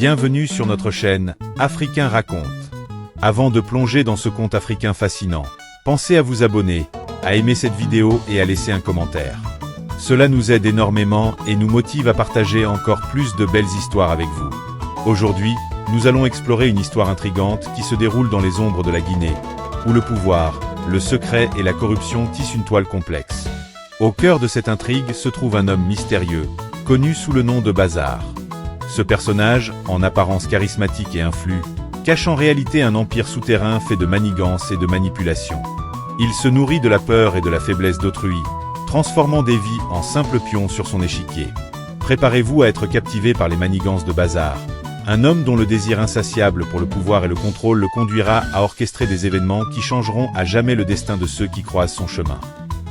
Bienvenue sur notre chaîne, Africain raconte. Avant de plonger dans ce conte africain fascinant, pensez à vous abonner, à aimer cette vidéo et à laisser un commentaire. Cela nous aide énormément et nous motive à partager encore plus de belles histoires avec vous. Aujourd'hui, nous allons explorer une histoire intrigante qui se déroule dans les ombres de la Guinée, où le pouvoir, le secret et la corruption tissent une toile complexe. Au cœur de cette intrigue se trouve un homme mystérieux, connu sous le nom de Bazar. Ce personnage, en apparence charismatique et influent, cache en réalité un empire souterrain fait de manigances et de manipulations. Il se nourrit de la peur et de la faiblesse d'autrui, transformant des vies en simples pions sur son échiquier. Préparez-vous à être captivé par les manigances de Bazar, un homme dont le désir insatiable pour le pouvoir et le contrôle le conduira à orchestrer des événements qui changeront à jamais le destin de ceux qui croisent son chemin.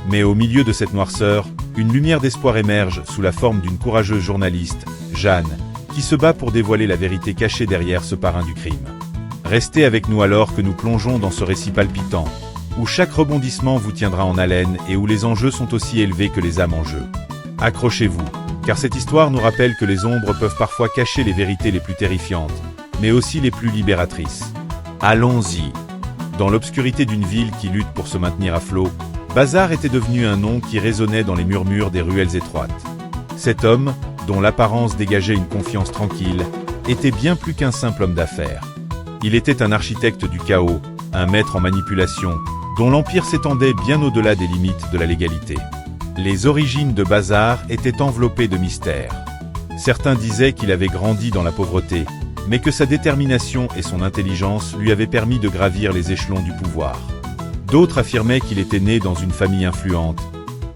Mais au milieu de cette noirceur, une lumière d'espoir émerge sous la forme d'une courageuse journaliste, Jeanne, qui se bat pour dévoiler la vérité cachée derrière ce parrain du crime. Restez avec nous alors que nous plongeons dans ce récit palpitant, où chaque rebondissement vous tiendra en haleine et où les enjeux sont aussi élevés que les âmes en jeu. Accrochez-vous, car cette histoire nous rappelle que les ombres peuvent parfois cacher les vérités les plus terrifiantes, mais aussi les plus libératrices. Allons-y. Dans l'obscurité d'une ville qui lutte pour se maintenir à flot, Bazar était devenu un nom qui résonnait dans les murmures des ruelles étroites. Cet homme, dont l'apparence dégageait une confiance tranquille, était bien plus qu'un simple homme d'affaires. Il était un architecte du chaos, un maître en manipulation, dont l'empire s'étendait bien au-delà des limites de la légalité. Les origines de Bazar étaient enveloppées de mystères. Certains disaient qu'il avait grandi dans la pauvreté, mais que sa détermination et son intelligence lui avaient permis de gravir les échelons du pouvoir. D'autres affirmaient qu'il était né dans une famille influente,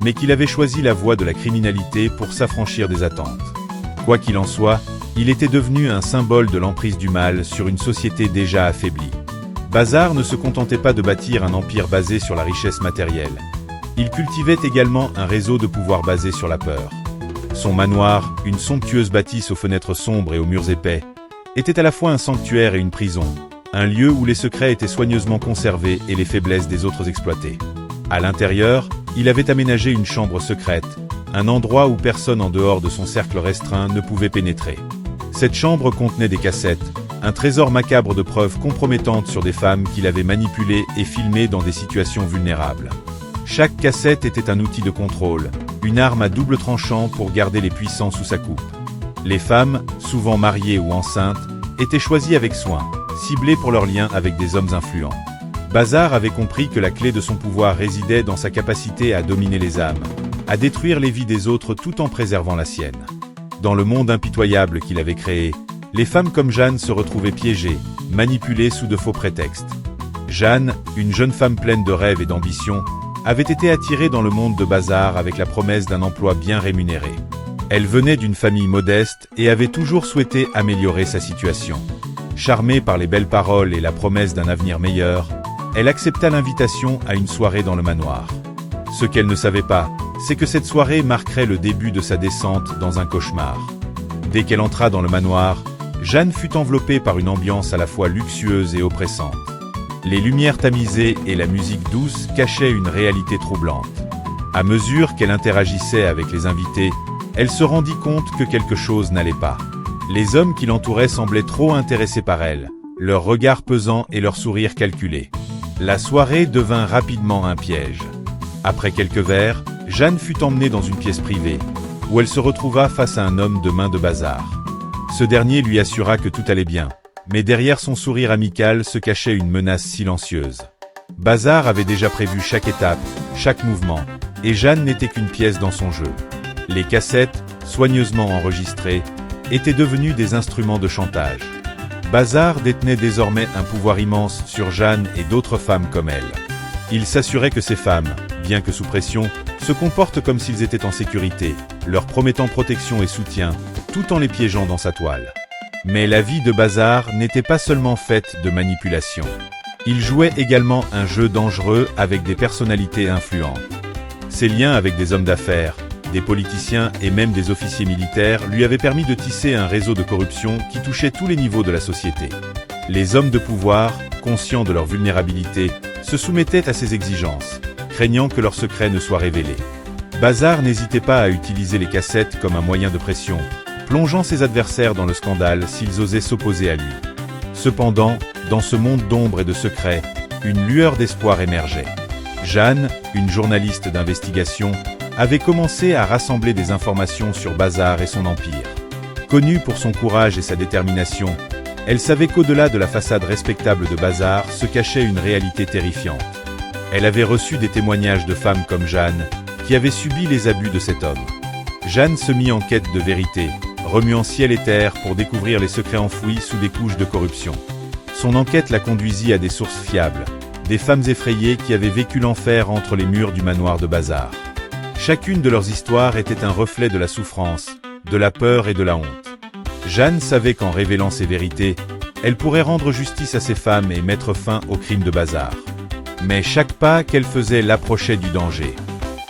mais qu'il avait choisi la voie de la criminalité pour s'affranchir des attentes. Quoi qu'il en soit, il était devenu un symbole de l'emprise du mal sur une société déjà affaiblie. Bazar ne se contentait pas de bâtir un empire basé sur la richesse matérielle. Il cultivait également un réseau de pouvoir basé sur la peur. Son manoir, une somptueuse bâtisse aux fenêtres sombres et aux murs épais, était à la fois un sanctuaire et une prison, un lieu où les secrets étaient soigneusement conservés et les faiblesses des autres exploitées. À l'intérieur, il avait aménagé une chambre secrète, un endroit où personne en dehors de son cercle restreint ne pouvait pénétrer. Cette chambre contenait des cassettes, un trésor macabre de preuves compromettantes sur des femmes qu'il avait manipulées et filmées dans des situations vulnérables. Chaque cassette était un outil de contrôle, une arme à double tranchant pour garder les puissants sous sa coupe. Les femmes, souvent mariées ou enceintes, étaient choisies avec soin, ciblées pour leurs liens avec des hommes influents. Bazar avait compris que la clé de son pouvoir résidait dans sa capacité à dominer les âmes, à détruire les vies des autres tout en préservant la sienne. Dans le monde impitoyable qu'il avait créé, les femmes comme Jeanne se retrouvaient piégées, manipulées sous de faux prétextes. Jeanne, une jeune femme pleine de rêves et d'ambition, avait été attirée dans le monde de Bazar avec la promesse d'un emploi bien rémunéré. Elle venait d'une famille modeste et avait toujours souhaité améliorer sa situation. Charmée par les belles paroles et la promesse d'un avenir meilleur, elle accepta l'invitation à une soirée dans le manoir. Ce qu'elle ne savait pas, c'est que cette soirée marquerait le début de sa descente dans un cauchemar. Dès qu'elle entra dans le manoir, Jeanne fut enveloppée par une ambiance à la fois luxueuse et oppressante. Les lumières tamisées et la musique douce cachaient une réalité troublante. À mesure qu'elle interagissait avec les invités, elle se rendit compte que quelque chose n'allait pas. Les hommes qui l'entouraient semblaient trop intéressés par elle, leurs regards pesants et leurs sourires calculés. La soirée devint rapidement un piège. Après quelques verres, Jeanne fut emmenée dans une pièce privée, où elle se retrouva face à un homme de main de Bazar. Ce dernier lui assura que tout allait bien, mais derrière son sourire amical se cachait une menace silencieuse. Bazar avait déjà prévu chaque étape, chaque mouvement, et Jeanne n'était qu'une pièce dans son jeu. Les cassettes, soigneusement enregistrées, étaient devenues des instruments de chantage. Bazar détenait désormais un pouvoir immense sur Jeanne et d'autres femmes comme elle. Il s'assurait que ces femmes, bien que sous pression, se comportent comme s'ils étaient en sécurité, leur promettant protection et soutien, tout en les piégeant dans sa toile. Mais la vie de Bazar n'était pas seulement faite de manipulation. Il jouait également un jeu dangereux avec des personnalités influentes. Ses liens avec des hommes d'affaires, des politiciens et même des officiers militaires lui avaient permis de tisser un réseau de corruption qui touchait tous les niveaux de la société. Les hommes de pouvoir, conscients de leur vulnérabilité, se soumettaient à ces exigences, craignant que leurs secrets ne soient révélés. Bazar n'hésitait pas à utiliser les cassettes comme un moyen de pression, plongeant ses adversaires dans le scandale s'ils osaient s'opposer à lui. Cependant, dans ce monde d'ombre et de secrets, une lueur d'espoir émergeait. Jeanne, une journaliste d'investigation, avait commencé à rassembler des informations sur Bazar et son empire. Connue pour son courage et sa détermination, elle savait qu'au-delà de la façade respectable de Bazar se cachait une réalité terrifiante. Elle avait reçu des témoignages de femmes comme Jeanne, qui avaient subi les abus de cet homme. Jeanne se mit en quête de vérité, remuant ciel et terre pour découvrir les secrets enfouis sous des couches de corruption. Son enquête la conduisit à des sources fiables, des femmes effrayées qui avaient vécu l'enfer entre les murs du manoir de Bazar. Chacune de leurs histoires était un reflet de la souffrance, de la peur et de la honte. Jeanne savait qu'en révélant ces vérités, elle pourrait rendre justice à ces femmes et mettre fin aux crimes de Bazar. Mais chaque pas qu'elle faisait l'approchait du danger.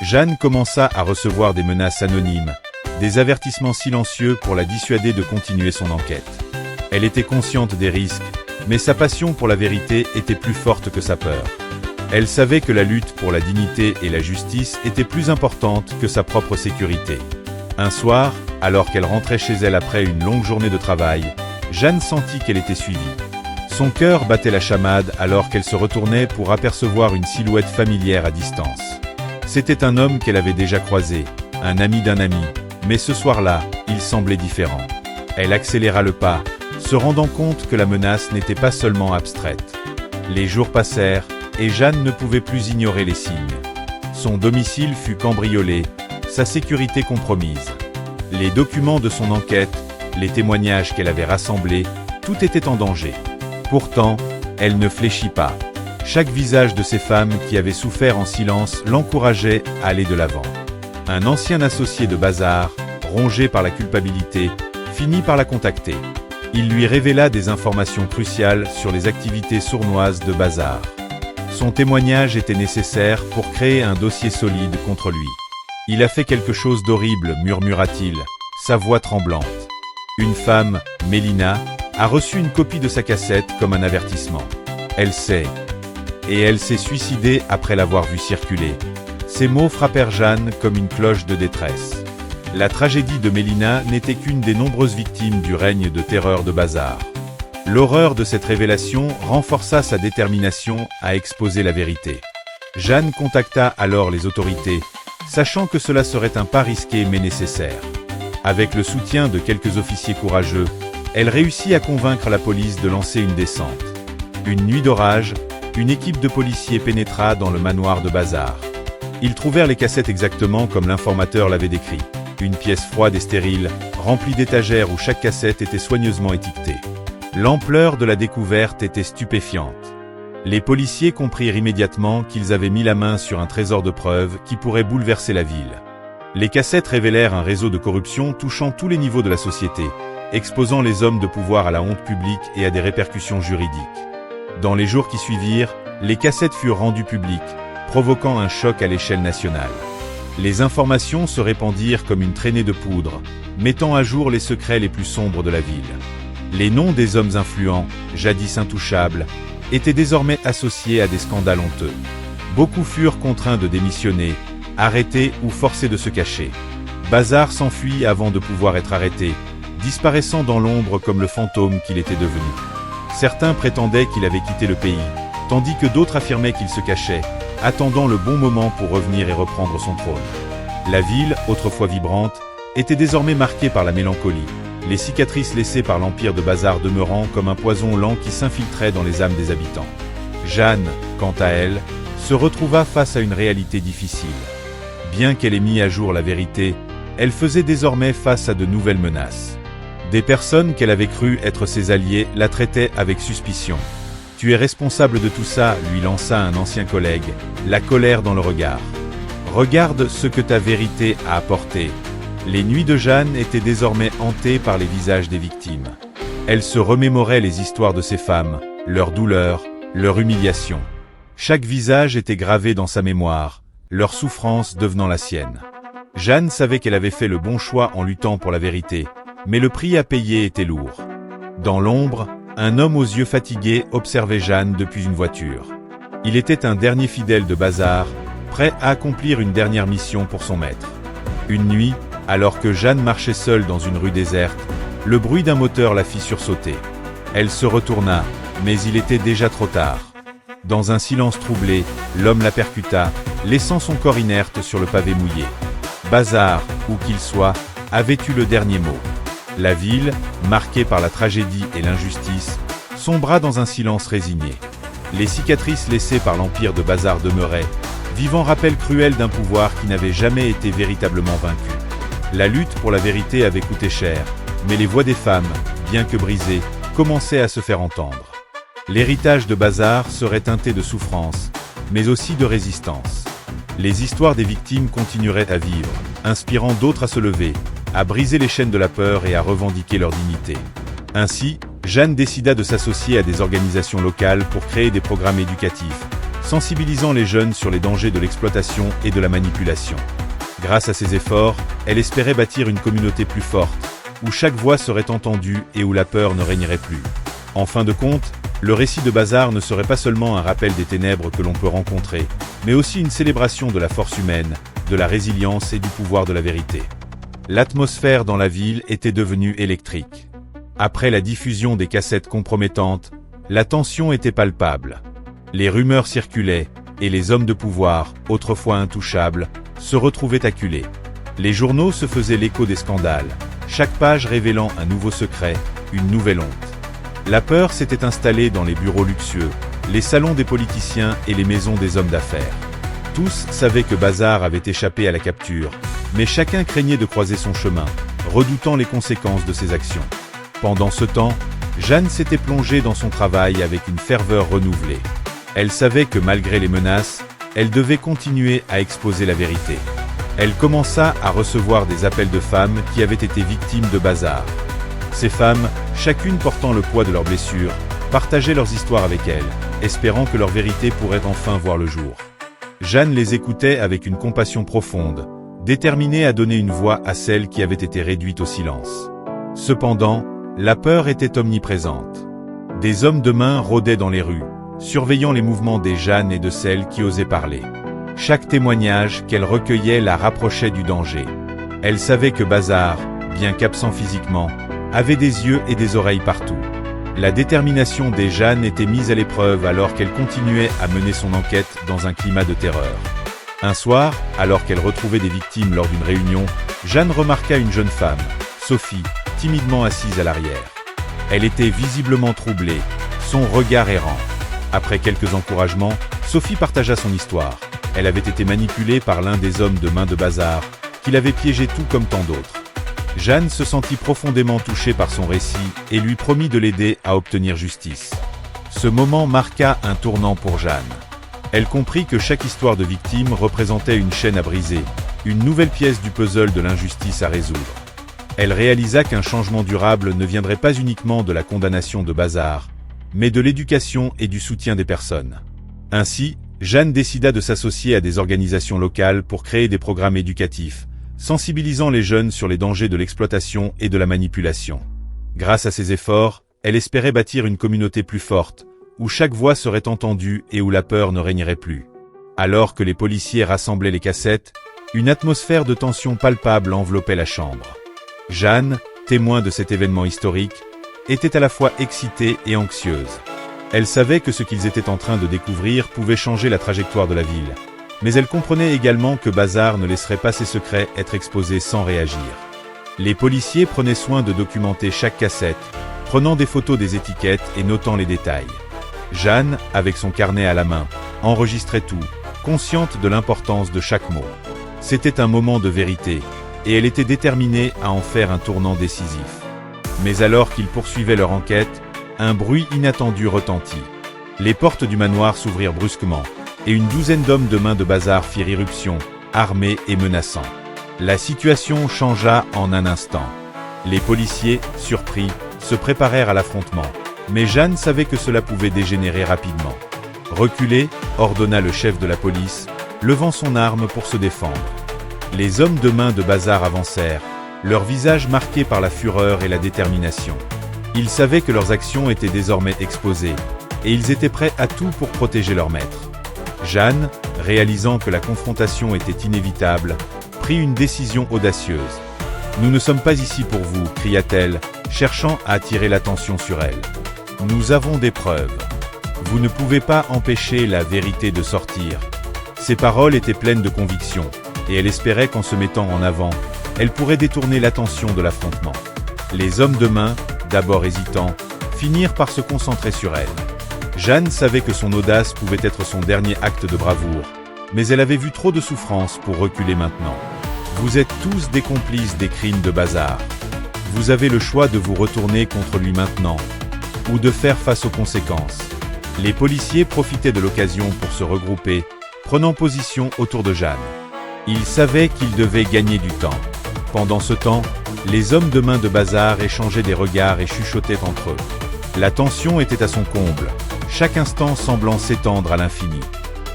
Jeanne commença à recevoir des menaces anonymes, des avertissements silencieux pour la dissuader de continuer son enquête. Elle était consciente des risques, mais sa passion pour la vérité était plus forte que sa peur. Elle savait que la lutte pour la dignité et la justice était plus importante que sa propre sécurité. Un soir, alors qu'elle rentrait chez elle après une longue journée de travail, Jeanne sentit qu'elle était suivie. Son cœur battait la chamade alors qu'elle se retournait pour apercevoir une silhouette familière à distance. C'était un homme qu'elle avait déjà croisé, un ami d'un ami, mais ce soir-là, il semblait différent. Elle accéléra le pas, se rendant compte que la menace n'était pas seulement abstraite. Les jours passèrent, et Jeanne ne pouvait plus ignorer les signes. Son domicile fut cambriolé, sa sécurité compromise. Les documents de son enquête, les témoignages qu'elle avait rassemblés, tout était en danger. Pourtant, elle ne fléchit pas. Chaque visage de ces femmes qui avaient souffert en silence l'encourageait à aller de l'avant. Un ancien associé de Bazar, rongé par la culpabilité, finit par la contacter. Il lui révéla des informations cruciales sur les activités sournoises de Bazar. Son témoignage était nécessaire pour créer un dossier solide contre lui. « Il a fait quelque chose d'horrible », murmura-t-il, sa voix tremblante. Une femme, Mélina, a reçu une copie de sa cassette comme un avertissement. Elle sait. Et elle s'est suicidée après l'avoir vue circuler. Ces mots frappèrent Jeanne comme une cloche de détresse. La tragédie de Mélina n'était qu'une des nombreuses victimes du règne de terreur de Bazar. L'horreur de cette révélation renforça sa détermination à exposer la vérité. Jeanne contacta alors les autorités, sachant que cela serait un pas risqué mais nécessaire. Avec le soutien de quelques officiers courageux, elle réussit à convaincre la police de lancer une descente. Une nuit d'orage, une équipe de policiers pénétra dans le manoir de Bazar. Ils trouvèrent les cassettes exactement comme l'informateur l'avait décrit. Une pièce froide et stérile, remplie d'étagères où chaque cassette était soigneusement étiquetée. L'ampleur de la découverte était stupéfiante. Les policiers comprirent immédiatement qu'ils avaient mis la main sur un trésor de preuves qui pourrait bouleverser la ville. Les cassettes révélèrent un réseau de corruption touchant tous les niveaux de la société, exposant les hommes de pouvoir à la honte publique et à des répercussions juridiques. Dans les jours qui suivirent, les cassettes furent rendues publiques, provoquant un choc à l'échelle nationale. Les informations se répandirent comme une traînée de poudre, mettant à jour les secrets les plus sombres de la ville. Les noms des hommes influents, jadis intouchables, étaient désormais associés à des scandales honteux. Beaucoup furent contraints de démissionner, arrêtés ou forcés de se cacher. Bazar s'enfuit avant de pouvoir être arrêté, disparaissant dans l'ombre comme le fantôme qu'il était devenu. Certains prétendaient qu'il avait quitté le pays, tandis que d'autres affirmaient qu'il se cachait, attendant le bon moment pour revenir et reprendre son trône. La ville, autrefois vibrante, était désormais marquée par la mélancolie, les cicatrices laissées par l'empire de Bazar demeurant comme un poison lent qui s'infiltrait dans les âmes des habitants. Jeanne, quant à elle, se retrouva face à une réalité difficile. Bien qu'elle ait mis à jour la vérité, elle faisait désormais face à de nouvelles menaces. Des personnes qu'elle avait cru être ses alliés la traitaient avec suspicion. « Tu es responsable de tout ça », lui lança un ancien collègue, la colère dans le regard. « Regarde ce que ta vérité a apporté. » Les nuits de Jeanne étaient désormais hantées par les visages des victimes. Elle se remémorait les histoires de ces femmes, leurs douleurs, leur humiliation. Chaque visage était gravé dans sa mémoire, leur souffrance devenant la sienne. Jeanne savait qu'elle avait fait le bon choix en luttant pour la vérité, mais le prix à payer était lourd. Dans l'ombre, un homme aux yeux fatigués observait Jeanne depuis une voiture. Il était un dernier fidèle de Bazar, prêt à accomplir une dernière mission pour son maître. Une nuit, Alors que Jeanne marchait seule dans une rue déserte, le bruit d'un moteur la fit sursauter. Elle se retourna, mais il était déjà trop tard. Dans un silence troublé, l'homme la percuta, laissant son corps inerte sur le pavé mouillé. Bazar, où qu'il soit, avait eu le dernier mot. La ville, marquée par la tragédie et l'injustice, sombra dans un silence résigné. Les cicatrices laissées par l'empire de Bazar demeuraient, vivant rappel cruel d'un pouvoir qui n'avait jamais été véritablement vaincu. La lutte pour la vérité avait coûté cher, mais les voix des femmes, bien que brisées, commençaient à se faire entendre. L'héritage de Bazar serait teinté de souffrance, mais aussi de résistance. Les histoires des victimes continueraient à vivre, inspirant d'autres à se lever, à briser les chaînes de la peur et à revendiquer leur dignité. Ainsi, Jeanne décida de s'associer à des organisations locales pour créer des programmes éducatifs, sensibilisant les jeunes sur les dangers de l'exploitation et de la manipulation. Grâce à ces efforts, elle espérait bâtir une communauté plus forte, où chaque voix serait entendue et où la peur ne régnerait plus. En fin de compte, le récit de Bazar ne serait pas seulement un rappel des ténèbres que l'on peut rencontrer, mais aussi une célébration de la force humaine, de la résilience et du pouvoir de la vérité. L'atmosphère dans la ville était devenue électrique. Après la diffusion des cassettes compromettantes, la tension était palpable. Les rumeurs circulaient, et les hommes de pouvoir, autrefois intouchables, se retrouvaient acculés. Les journaux se faisaient l'écho des scandales, chaque page révélant un nouveau secret, une nouvelle honte. La peur s'était installée dans les bureaux luxueux, les salons des politiciens et les maisons des hommes d'affaires. Tous savaient que Bazar avait échappé à la capture, mais chacun craignait de croiser son chemin, redoutant les conséquences de ses actions. Pendant ce temps, Jeanne s'était plongée dans son travail avec une ferveur renouvelée. Elle savait que malgré les menaces, elle devait continuer à exposer la vérité. Elle commença à recevoir des appels de femmes qui avaient été victimes de Bazar. Ces femmes, chacune portant le poids de leurs blessures, partageaient leurs histoires avec elle, espérant que leur vérité pourrait enfin voir le jour. Jeanne les écoutait avec une compassion profonde, déterminée à donner une voix à celles qui avaient été réduites au silence. Cependant, la peur était omniprésente. Des hommes de main rôdaient dans les rues, surveillant les mouvements des Jeanne et de celles qui osaient parler. Chaque témoignage qu'elle recueillait la rapprochait du danger. Elle savait que Bazar, bien qu'absent physiquement, avait des yeux et des oreilles partout. La détermination des Jeanne était mise à l'épreuve alors qu'elle continuait à mener son enquête dans un climat de terreur. Un soir, alors qu'elle retrouvait des victimes lors d'une réunion, Jeanne remarqua une jeune femme, Sophie, timidement assise à l'arrière. Elle était visiblement troublée, son regard errant. Après quelques encouragements, Sophie partagea son histoire. Elle avait été manipulée par l'un des hommes de main de Bazar, qui l'avait piégée tout comme tant d'autres. Jeanne se sentit profondément touchée par son récit et lui promit de l'aider à obtenir justice. Ce moment marqua un tournant pour Jeanne. Elle comprit que chaque histoire de victime représentait une chaîne à briser, une nouvelle pièce du puzzle de l'injustice à résoudre. Elle réalisa qu'un changement durable ne viendrait pas uniquement de la condamnation de Bazar, mais de l'éducation et du soutien des personnes. Ainsi, Jeanne décida de s'associer à des organisations locales pour créer des programmes éducatifs, sensibilisant les jeunes sur les dangers de l'exploitation et de la manipulation. Grâce à ces efforts, elle espérait bâtir une communauté plus forte, où chaque voix serait entendue et où la peur ne régnerait plus. Alors que les policiers rassemblaient les cassettes, une atmosphère de tension palpable enveloppait la chambre. Jeanne, témoin de cet événement historique, était à la fois excitée et anxieuse. Elle savait que ce qu'ils étaient en train de découvrir pouvait changer la trajectoire de la ville. Mais elle comprenait également que Bazar ne laisserait pas ses secrets être exposés sans réagir. Les policiers prenaient soin de documenter chaque cassette, prenant des photos des étiquettes et notant les détails. Jeanne, avec son carnet à la main, enregistrait tout, consciente de l'importance de chaque mot. C'était un moment de vérité, et elle était déterminée à en faire un tournant décisif. Mais alors qu'ils poursuivaient leur enquête, un bruit inattendu retentit. Les portes du manoir s'ouvrirent brusquement, et une douzaine d'hommes de main de Bazar firent irruption, armés et menaçants. La situation changea en un instant. Les policiers, surpris, se préparèrent à l'affrontement, mais Jeanne savait que cela pouvait dégénérer rapidement. « Reculez », ordonna le chef de la police, levant son arme pour se défendre. Les hommes de main de Bazar avancèrent, leurs visages marqués par la fureur et la détermination. Ils savaient que leurs actions étaient désormais exposées, et ils étaient prêts à tout pour protéger leur maître. Jeanne, réalisant que la confrontation était inévitable, prit une décision audacieuse. Nous ne sommes pas ici pour vous, cria-t-elle, cherchant à attirer l'attention sur elle. Nous avons des preuves. Vous ne pouvez pas empêcher la vérité de sortir. Ses paroles étaient pleines de conviction, et elle espérait qu'en se mettant en avant, elle pourrait détourner l'attention de l'affrontement. Les hommes de main, d'abord hésitants, finirent par se concentrer sur elle. Jeanne savait que son audace pouvait être son dernier acte de bravoure, mais elle avait vu trop de souffrance pour reculer maintenant. Vous êtes tous des complices des crimes de Bazar. Vous avez le choix de vous retourner contre lui maintenant, ou de faire face aux conséquences. Les policiers profitaient de l'occasion pour se regrouper, prenant position autour de Jeanne. Ils savaient qu'ils devaient gagner du temps. Pendant ce temps, les hommes de main de Bazar échangeaient des regards et chuchotaient entre eux. La tension était à son comble, chaque instant semblant s'étendre à l'infini.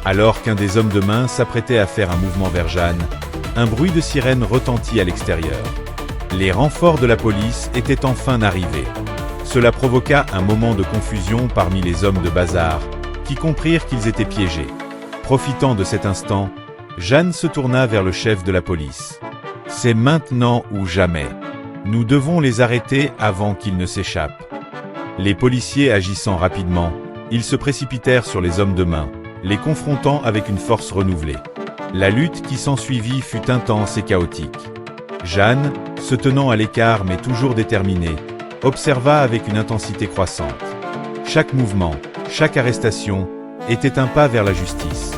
Alors qu'un des hommes de main s'apprêtait à faire un mouvement vers Jeanne, un bruit de sirène retentit à l'extérieur. Les renforts de la police étaient enfin arrivés. Cela provoqua un moment de confusion parmi les hommes de Bazar, qui comprirent qu'ils étaient piégés. Profitant de cet instant, Jeanne se tourna vers le chef de la police. « C'est maintenant ou jamais. Nous devons les arrêter avant qu'ils ne s'échappent. » Les policiers agissant rapidement, ils se précipitèrent sur les hommes de main, les confrontant avec une force renouvelée. La lutte qui s'ensuivit fut intense et chaotique. Jeanne, se tenant à l'écart mais toujours déterminée, observa avec une intensité croissante. Chaque mouvement, chaque arrestation, était un pas vers la justice.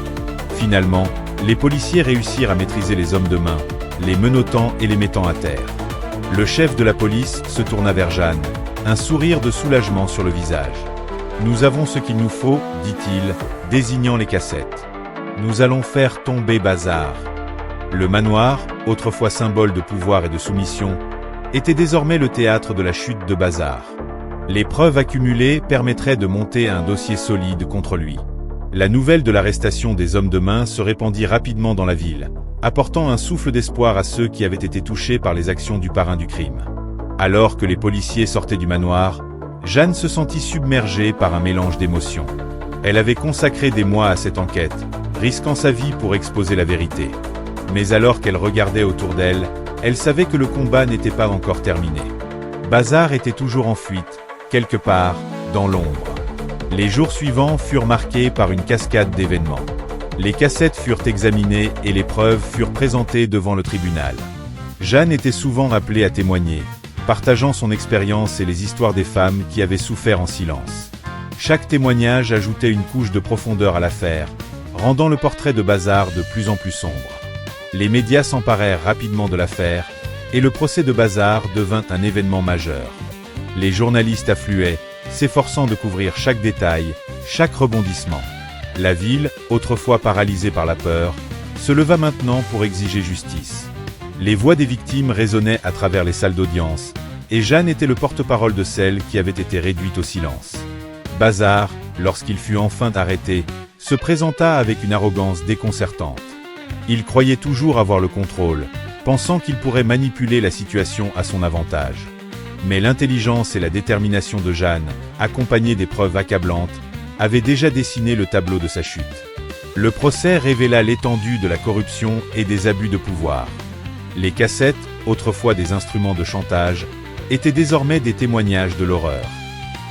Finalement, les policiers réussirent à maîtriser les hommes de main, les menottant et les mettant à terre. Le chef de la police se tourna vers Jeanne, un sourire de soulagement sur le visage. « Nous avons ce qu'il nous faut, dit-il, désignant les cassettes. Nous allons faire tomber Bazar. » Le manoir, autrefois symbole de pouvoir et de soumission, était désormais le théâtre de la chute de Bazar. Les preuves accumulées permettraient de monter un dossier solide contre lui. La nouvelle de l'arrestation des hommes de main se répandit rapidement dans la ville, apportant un souffle d'espoir à ceux qui avaient été touchés par les actions du parrain du crime. Alors que les policiers sortaient du manoir, Jeanne se sentit submergée par un mélange d'émotions. Elle avait consacré des mois à cette enquête, risquant sa vie pour exposer la vérité. Mais alors qu'elle regardait autour d'elle, elle savait que le combat n'était pas encore terminé. Bazar était toujours en fuite, quelque part, dans l'ombre. Les jours suivants furent marqués par une cascade d'événements. Les cassettes furent examinées et les preuves furent présentées devant le tribunal. Jeanne était souvent appelée à témoigner, partageant son expérience et les histoires des femmes qui avaient souffert en silence. Chaque témoignage ajoutait une couche de profondeur à l'affaire, rendant le portrait de Bazar de plus en plus sombre. Les médias s'emparèrent rapidement de l'affaire, et le procès de Bazar devint un événement majeur. Les journalistes affluaient, s'efforçant de couvrir chaque détail, chaque rebondissement. La ville, autrefois paralysée par la peur, se leva maintenant pour exiger justice. Les voix des victimes résonnaient à travers les salles d'audience, et Jeanne était le porte-parole de celles qui avaient été réduites au silence. Bazar, lorsqu'il fut enfin arrêté, se présenta avec une arrogance déconcertante. Il croyait toujours avoir le contrôle, pensant qu'il pourrait manipuler la situation à son avantage. Mais l'intelligence et la détermination de Jeanne, accompagnées des preuves accablantes, avaient déjà dessiné le tableau de sa chute. Le procès révéla l'étendue de la corruption et des abus de pouvoir. Les cassettes, autrefois des instruments de chantage, étaient désormais des témoignages de l'horreur.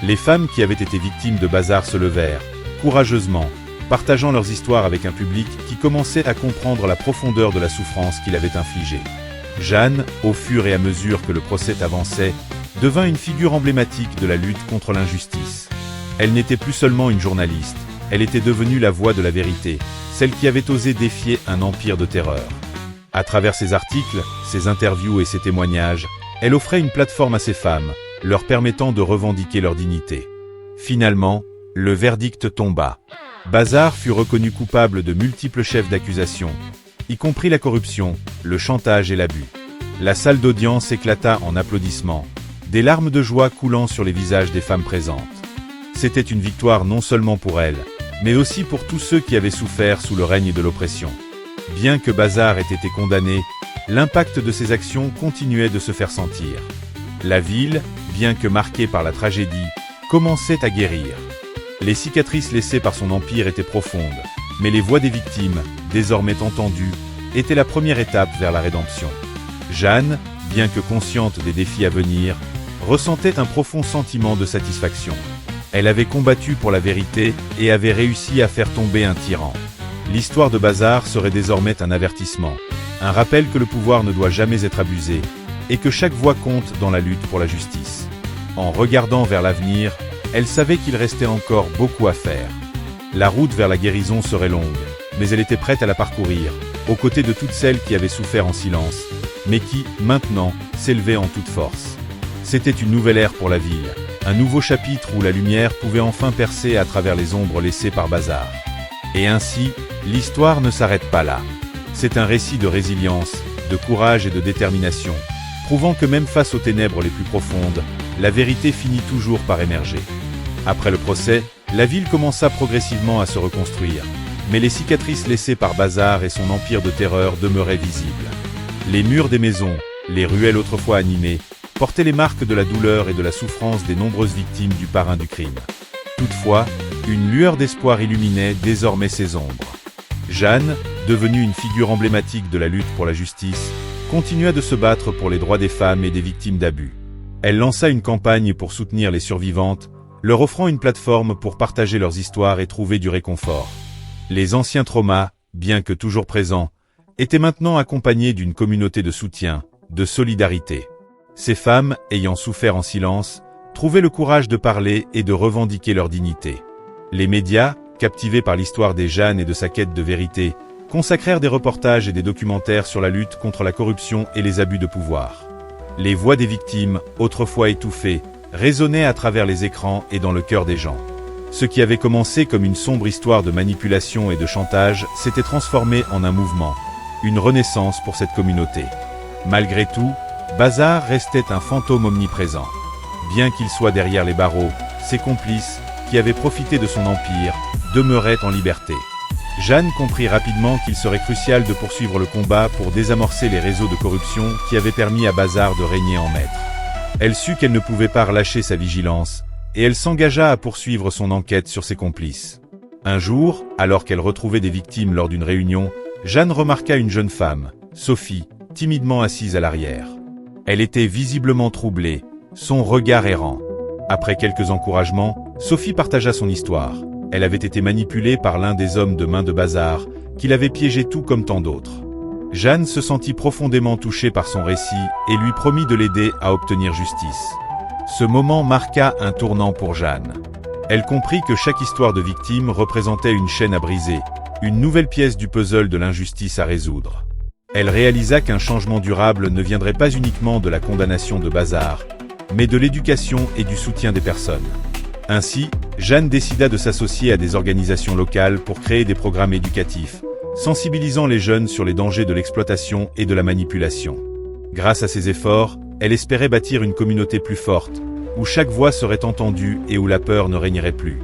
Les femmes qui avaient été victimes de Bazar se levèrent, courageusement, partageant leurs histoires avec un public qui commençait à comprendre la profondeur de la souffrance qu'il avait infligée. Jeanne, au fur et à mesure que le procès avançait, devint une figure emblématique de la lutte contre l'injustice. Elle n'était plus seulement une journaliste, elle était devenue la voix de la vérité, celle qui avait osé défier un empire de terreur. À travers ses articles, ses interviews et ses témoignages, elle offrait une plateforme à ces femmes, leur permettant de revendiquer leur dignité. Finalement, le verdict tomba. Bazar fut reconnu coupable de multiples chefs d'accusation, y compris la corruption, le chantage et l'abus. La salle d'audience éclata en applaudissements, des larmes de joie coulant sur les visages des femmes présentes. C'était une victoire non seulement pour elle, mais aussi pour tous ceux qui avaient souffert sous le règne de l'oppression. Bien que Bazar ait été condamné, l'impact de ses actions continuait de se faire sentir. La ville, bien que marquée par la tragédie, commençait à guérir. Les cicatrices laissées par son empire étaient profondes, mais les voix des victimes, désormais entendues, étaient la première étape vers la rédemption. Jeanne, bien que consciente des défis à venir, ressentait un profond sentiment de satisfaction. Elle avait combattu pour la vérité et avait réussi à faire tomber un tyran. L'histoire de Bazar serait désormais un avertissement, un rappel que le pouvoir ne doit jamais être abusé, et que chaque voix compte dans la lutte pour la justice. En regardant vers l'avenir, elle savait qu'il restait encore beaucoup à faire. La route vers la guérison serait longue, mais elle était prête à la parcourir, aux côtés de toutes celles qui avaient souffert en silence, mais qui, maintenant, s'élevaient en toute force. C'était une nouvelle ère pour la ville, un nouveau chapitre où la lumière pouvait enfin percer à travers les ombres laissées par Bazar. Et ainsi, l'histoire ne s'arrête pas là. C'est un récit de résilience, de courage et de détermination, prouvant que même face aux ténèbres les plus profondes, la vérité finit toujours par émerger. Après le procès, la ville commença progressivement à se reconstruire, mais les cicatrices laissées par Bazar et son empire de terreur demeuraient visibles. Les murs des maisons, les ruelles autrefois animées, portaient les marques de la douleur et de la souffrance des nombreuses victimes du parrain du crime. Toutefois, une lueur d'espoir illuminait désormais ces ombres. Jeanne, devenue une figure emblématique de la lutte pour la justice, continua de se battre pour les droits des femmes et des victimes d'abus. Elle lança une campagne pour soutenir les survivantes, leur offrant une plateforme pour partager leurs histoires et trouver du réconfort. Les anciens traumas, bien que toujours présents, étaient maintenant accompagnés d'une communauté de soutien, de solidarité. Ces femmes, ayant souffert en silence, trouvaient le courage de parler et de revendiquer leur dignité. Les médias, captivés par l'histoire des Jeanne et de sa quête de vérité, consacrèrent des reportages et des documentaires sur la lutte contre la corruption et les abus de pouvoir. Les voix des victimes, autrefois étouffées, résonnaient à travers les écrans et dans le cœur des gens. Ce qui avait commencé comme une sombre histoire de manipulation et de chantage s'était transformé en un mouvement, une renaissance pour cette communauté. Malgré tout, Bazar restait un fantôme omniprésent. Bien qu'il soit derrière les barreaux, ses complices, qui avaient profité de son empire, demeuraient en liberté. Jeanne comprit rapidement qu'il serait crucial de poursuivre le combat pour désamorcer les réseaux de corruption qui avaient permis à Bazar de régner en maître. Elle sut qu'elle ne pouvait pas relâcher sa vigilance, et elle s'engagea à poursuivre son enquête sur ses complices. Un jour, alors qu'elle retrouvait des victimes lors d'une réunion, Jeanne remarqua une jeune femme, Sophie, timidement assise à l'arrière. Elle était visiblement troublée, son regard errant. Après quelques encouragements, Sophie partagea son histoire. Elle avait été manipulée par l'un des hommes de main de Bazar, qui l'avait piégée tout comme tant d'autres. Jeanne se sentit profondément touchée par son récit et lui promit de l'aider à obtenir justice. Ce moment marqua un tournant pour Jeanne. Elle comprit que chaque histoire de victime représentait une chaîne à briser, une nouvelle pièce du puzzle de l'injustice à résoudre. Elle réalisa qu'un changement durable ne viendrait pas uniquement de la condamnation de Bazar, mais de l'éducation et du soutien des personnes. Ainsi, Jeanne décida de s'associer à des organisations locales pour créer des programmes éducatifs, sensibilisant les jeunes sur les dangers de l'exploitation et de la manipulation. Grâce à ces efforts, elle espérait bâtir une communauté plus forte, où chaque voix serait entendue et où la peur ne régnerait plus.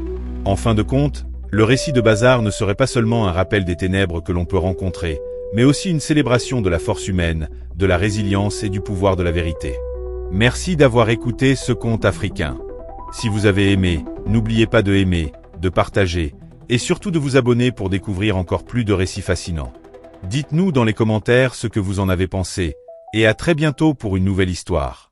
En fin de compte, le récit de Bazar ne serait pas seulement un rappel des ténèbres que l'on peut rencontrer, mais aussi une célébration de la force humaine, de la résilience et du pouvoir de la vérité. Merci d'avoir écouté ce conte africain. Si vous avez aimé, n'oubliez pas de aimer, de partager, et surtout de vous abonner pour découvrir encore plus de récits fascinants. Dites-nous dans les commentaires ce que vous en avez pensé, et à très bientôt pour une nouvelle histoire.